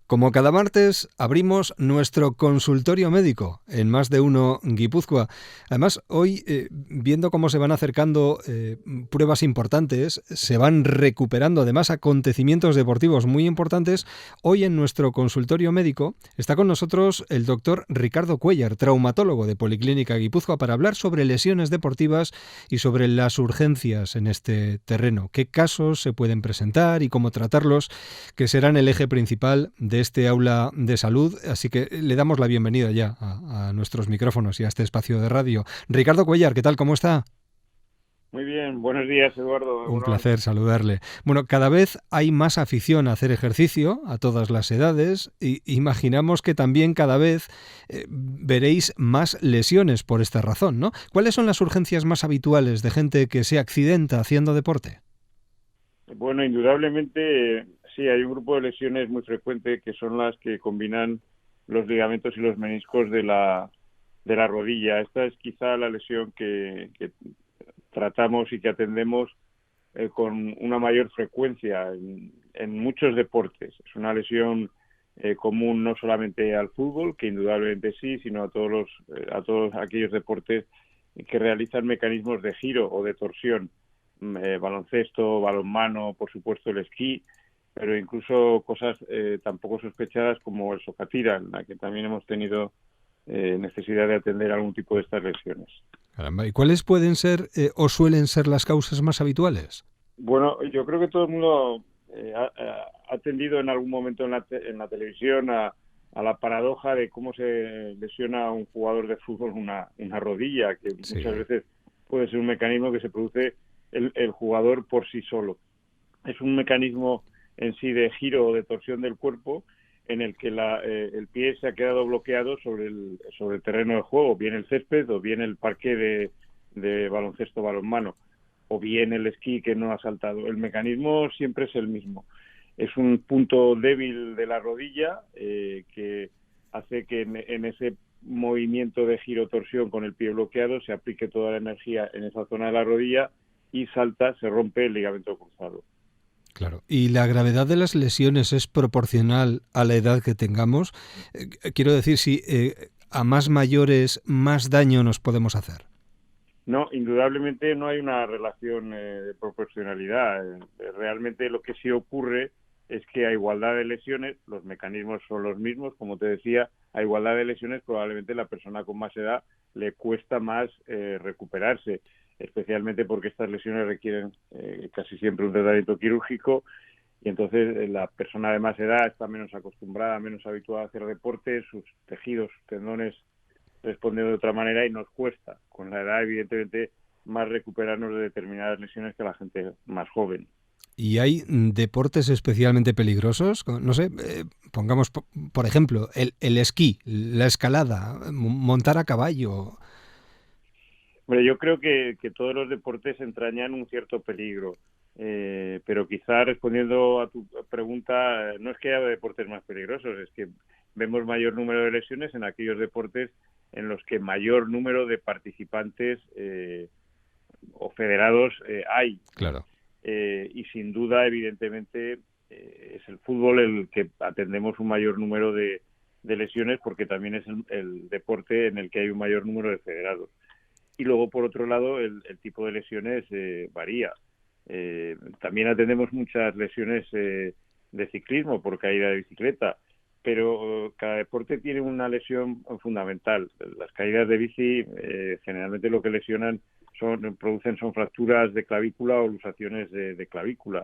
Como cada martes, abrimos nuestro consultorio médico en Más de Uno Guipúzcoa. Además, hoy, viendo cómo se van acercando pruebas importantes, se van recuperando además acontecimientos deportivos muy importantes, hoy en nuestro consultorio médico está con nosotros el doctor Ricardo Cuéllar, traumatólogo de Policlínica Guipúzcoa, para hablar sobre lesiones deportivas y sobre las urgencias en este terreno. ¿Qué casos se pueden presentar y cómo tratarlos? Que serán el eje principal de este aula de salud, así que le damos la bienvenida ya a nuestros micrófonos y a este espacio de radio. Ricardo Cuéllar, ¿qué tal? ¿Cómo está? Muy bien, buenos días, Eduardo. Un Egunon. placer saludarle. Bueno, cada vez hay más afición a hacer ejercicio a todas las edades y imaginamos que también cada vez veréis más lesiones por esta razón, ¿no? ¿Cuáles son las urgencias más habituales de gente que se accidenta haciendo deporte? Bueno, indudablemente sí, hay un grupo de lesiones muy frecuente que son las que combinan los ligamentos y los meniscos de la rodilla. Esta es quizá la lesión que tratamos y que atendemos con una mayor frecuencia en muchos deportes. Es una lesión común no solamente al fútbol, que indudablemente sí, sino a todos aquellos deportes que realizan mecanismos de giro o de torsión, baloncesto, balonmano, por supuesto el esquí, pero incluso cosas tan poco sospechadas como el socatira, en la que también hemos tenido necesidad de atender algún tipo de estas lesiones. Caramba, ¿y cuáles pueden ser o suelen ser las causas más habituales? Bueno, yo creo que todo el mundo ha atendido en algún momento en la televisión a la paradoja de cómo se lesiona un jugador de fútbol una rodilla, que muchas Sí. veces puede ser un mecanismo que se produce el jugador por sí solo. Es un mecanismo en sí de giro o de torsión del cuerpo en el que el pie se ha quedado bloqueado sobre el terreno de juego, bien el césped o bien el parque de baloncesto balonmano, o bien el esquí que no ha saltado. El mecanismo siempre es el mismo. Es un punto débil de la rodilla que hace que en ese movimiento de giro-torsión con el pie bloqueado se aplique toda la energía en esa zona de la rodilla y salta, se rompe el ligamento cruzado. Claro. ¿Y la gravedad de las lesiones es proporcional a la edad que tengamos? Quiero decir, si a más mayores, más daño nos podemos hacer. No, indudablemente no hay una relación de proporcionalidad. Realmente lo que sí ocurre es que a igualdad de lesiones, los mecanismos son los mismos, como te decía, a igualdad de lesiones probablemente la persona con más edad le cuesta más recuperarse, especialmente porque estas lesiones requieren casi siempre un tratamiento quirúrgico y entonces la persona de más edad está menos acostumbrada, menos habituada a hacer deporte, sus tejidos, sus tendones responden de otra manera y nos cuesta, con la edad evidentemente, más recuperarnos de determinadas lesiones que la gente más joven. ¿Y hay deportes especialmente peligrosos? No sé, pongamos, por ejemplo, el esquí, la escalada, montar a caballo. Bueno, yo creo que todos los deportes entrañan un cierto peligro, pero quizá respondiendo a tu pregunta, no es que haya deportes más peligrosos, es que vemos mayor número de lesiones en aquellos deportes en los que mayor número de participantes o federados hay, ¿no? Claro. Y sin duda, evidentemente, es el fútbol el que atendemos un mayor número de lesiones porque también es el deporte en el que hay un mayor número de federados. Y luego, por otro lado, el tipo de lesiones varía. También atendemos muchas lesiones de ciclismo por caída de bicicleta, pero cada deporte tiene una lesión fundamental. Las caídas de bici generalmente lo que lesionan son fracturas de clavícula o luxaciones de clavícula,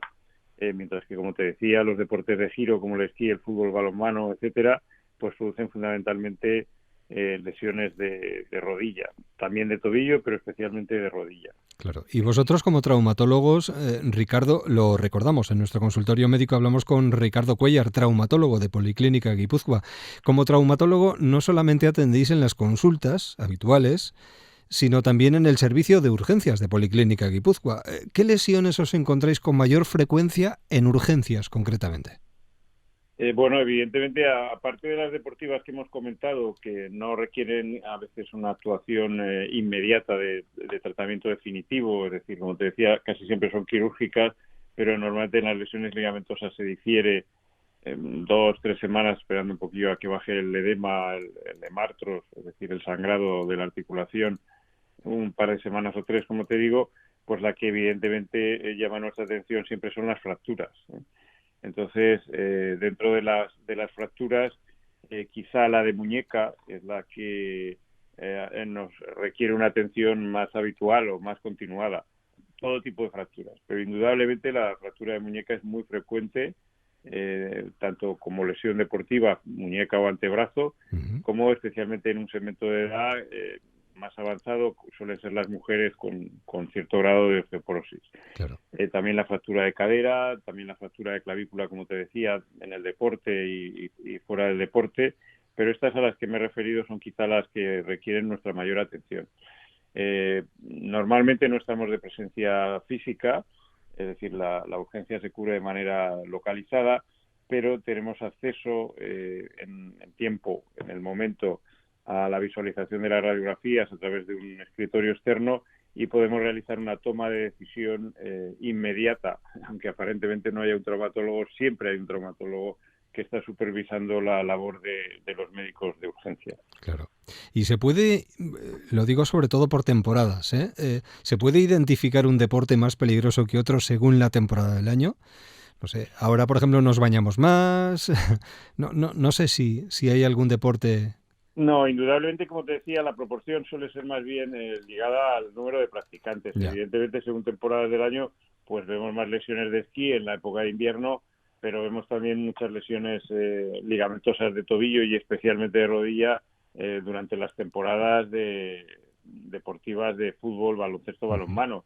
mientras que, como te decía, los deportes de giro como el esquí, el fútbol, balonmano, etcétera, pues producen fundamentalmente lesiones de rodilla, también de tobillo, pero especialmente de rodilla. Claro. Y vosotros como traumatólogos, Ricardo, lo recordamos, en nuestro consultorio médico hablamos con Ricardo Cuéllar, traumatólogo de Policlínica Guipúzcoa. Como traumatólogo no solamente atendéis en las consultas habituales, sino también en el servicio de urgencias de Policlínica Guipúzcoa. ¿Qué lesiones os encontráis con mayor frecuencia en urgencias concretamente? Bueno, evidentemente, aparte de las deportivas que hemos comentado, que no requieren a veces una actuación inmediata de tratamiento definitivo, es decir, como te decía, casi siempre son quirúrgicas, pero normalmente en las lesiones ligamentosas se difiere 2-3 semanas esperando un poquillo a que baje el edema, el hemartros, es decir, el sangrado de la articulación, un par de semanas o 3, como te digo, pues la que evidentemente llama nuestra atención siempre son las fracturas, ¿eh? Entonces, dentro de las fracturas, quizá la de muñeca es la que nos requiere una atención más habitual o más continuada. Todo tipo de fracturas, pero indudablemente la fractura de muñeca es muy frecuente, tanto como lesión deportiva, muñeca o antebrazo, como especialmente en un segmento de edad más avanzado, suelen ser las mujeres con cierto grado de osteoporosis. Claro. También la fractura de cadera, también la fractura de clavícula, como te decía, en el deporte y fuera del deporte, pero estas a las que me he referido son quizá las que requieren nuestra mayor atención. Normalmente no estamos de presencia física, es decir, la urgencia se cubre de manera localizada, pero tenemos acceso en tiempo, en el momento, a la visualización de las radiografías a través de un escritorio externo y podemos realizar una toma de decisión inmediata. Aunque aparentemente no haya un traumatólogo, siempre hay un traumatólogo que está supervisando la labor de los médicos de urgencia. Claro. Y se puede, lo digo sobre todo por temporadas, ¿se puede identificar un deporte más peligroso que otro según la temporada del año? No sé, ahora por ejemplo nos bañamos más, no sé si hay algún deporte. No, indudablemente, como te decía, la proporción suele ser más bien ligada al número de practicantes. Ya. Evidentemente, según temporadas del año, pues vemos más lesiones de esquí en la época de invierno, pero vemos también muchas lesiones ligamentosas de tobillo y especialmente de rodilla durante las temporadas deportivas de fútbol, baloncesto, balonmano.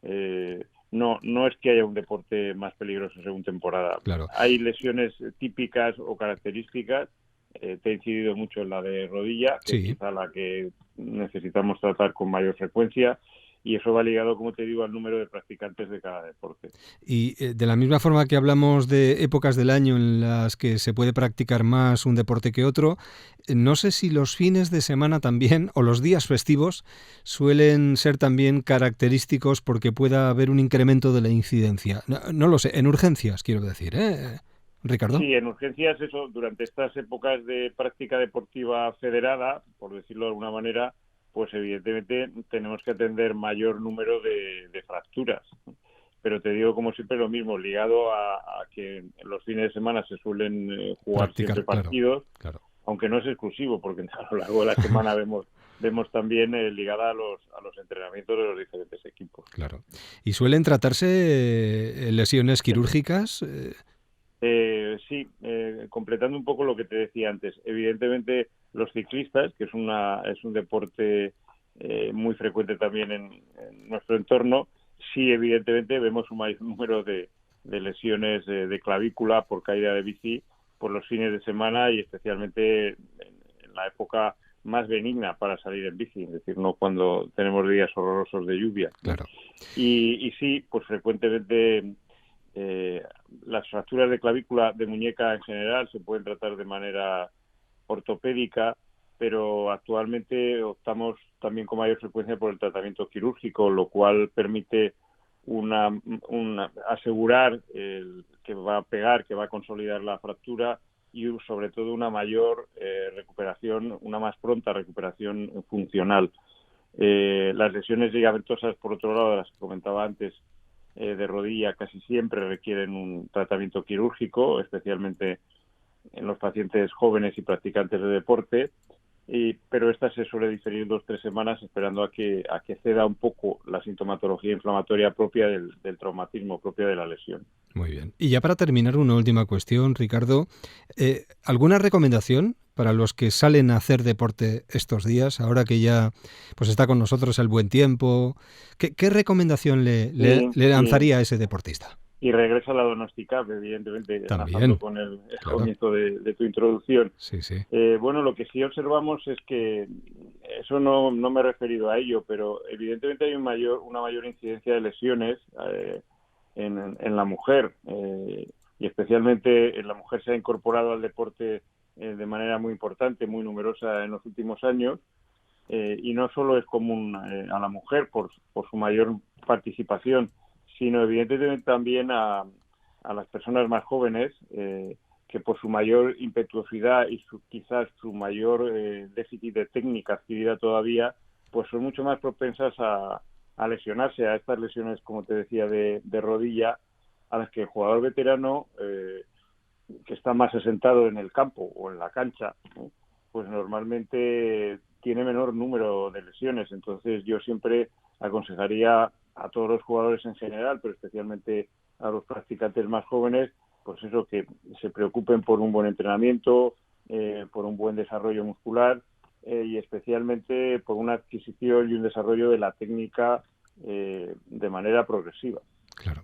No es que haya un deporte más peligroso según temporada. Claro. Hay lesiones típicas o características. Te he incidido mucho en la de rodilla, que es quizá la que necesitamos tratar con mayor frecuencia, y eso va ligado, como te digo, al número de practicantes de cada deporte. Y de la misma forma que hablamos de épocas del año en las que se puede practicar más un deporte que otro, no sé si los fines de semana también o los días festivos suelen ser también característicos porque pueda haber un incremento de la incidencia. No lo sé, en urgencias quiero decir, Ricardo. Sí, en urgencias eso, durante estas épocas de práctica deportiva federada, por decirlo de alguna manera, pues evidentemente tenemos que atender mayor número de fracturas. Pero te digo, como siempre, lo mismo, ligado a que en los fines de semana se suelen jugar siempre partidos, claro. Aunque no es exclusivo, porque a lo largo de la semana vemos también ligada a los entrenamientos de los diferentes equipos. Claro. ¿Y suelen tratarse lesiones quirúrgicas? Sí, completando un poco lo que te decía antes. Evidentemente, los ciclistas, que es un deporte muy frecuente también en nuestro entorno, sí, evidentemente vemos un mayor número de lesiones de clavícula por caída de bici por los fines de semana y especialmente en la época más benigna para salir en bici, es decir, no cuando tenemos días horrorosos de lluvia. Claro. Y sí, pues frecuentemente las fracturas de clavícula de muñeca en general se pueden tratar de manera ortopédica, pero actualmente optamos también con mayor frecuencia por el tratamiento quirúrgico, lo cual permite asegurar que va a pegar, que va a consolidar la fractura y sobre todo una mayor recuperación, una más pronta recuperación funcional. Las lesiones ligamentosas, por otro lado, las que comentaba antes, de rodilla, casi siempre requieren un tratamiento quirúrgico, especialmente en los pacientes jóvenes y practicantes de deporte, pero esta se suele diferir 2-3 semanas esperando a que ceda un poco la sintomatología inflamatoria propia del traumatismo, propia de la lesión. Muy bien. Y ya para terminar, una última cuestión, Ricardo. ¿Alguna recomendación para los que salen a hacer deporte estos días, ahora que ya pues está con nosotros el buen tiempo? ¿Qué recomendación le lanzaría a ese deportista? Y regresa a la Donosticap, evidentemente, enlazando con el comienzo de tu introducción. Sí, sí. Bueno, lo que sí observamos es que, eso no me he referido a ello, pero evidentemente hay una mayor incidencia de lesiones en la mujer, y especialmente en la mujer se ha incorporado al deporte de manera muy importante, muy numerosa en los últimos años, y no solo es común a la mujer por su mayor participación, sino evidentemente también a las personas más jóvenes que por su mayor impetuosidad y quizás su mayor déficit de técnica adquirida todavía, pues son mucho más propensas a lesionarse, a estas lesiones, como te decía, de rodilla, a las que el jugador veterano, que está más asentado en el campo o en la cancha, pues normalmente tiene menor número de lesiones. Entonces yo siempre aconsejaría a todos los jugadores en general, pero especialmente a los practicantes más jóvenes, pues eso, que se preocupen por un buen entrenamiento, por un buen desarrollo muscular, y especialmente por una adquisición y un desarrollo de la técnica de manera progresiva. Claro.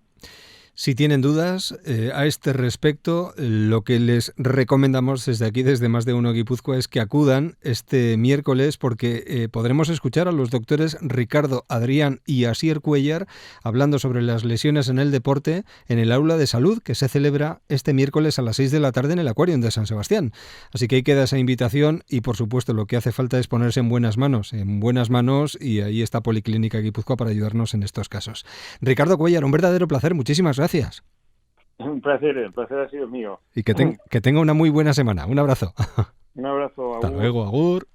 Si tienen dudas a este respecto, lo que les recomendamos desde aquí, desde Más de Uno Guipúzcoa, es que acudan este miércoles, porque podremos escuchar a los doctores Ricardo, Adrián y Asier Cuellar hablando sobre las lesiones en el deporte en el aula de salud, que se celebra este miércoles a las 6 de la tarde en el Aquarium de San Sebastián. Así que ahí queda esa invitación y, por supuesto, lo que hace falta es ponerse en buenas manos, y ahí está Policlínica Guipúzcoa para ayudarnos en estos casos. Ricardo Cuellar, un verdadero placer. Muchísimas gracias. Un placer, el placer ha sido mío. Y que tenga una muy buena semana. Un abrazo. Un abrazo. Hasta luego, agur.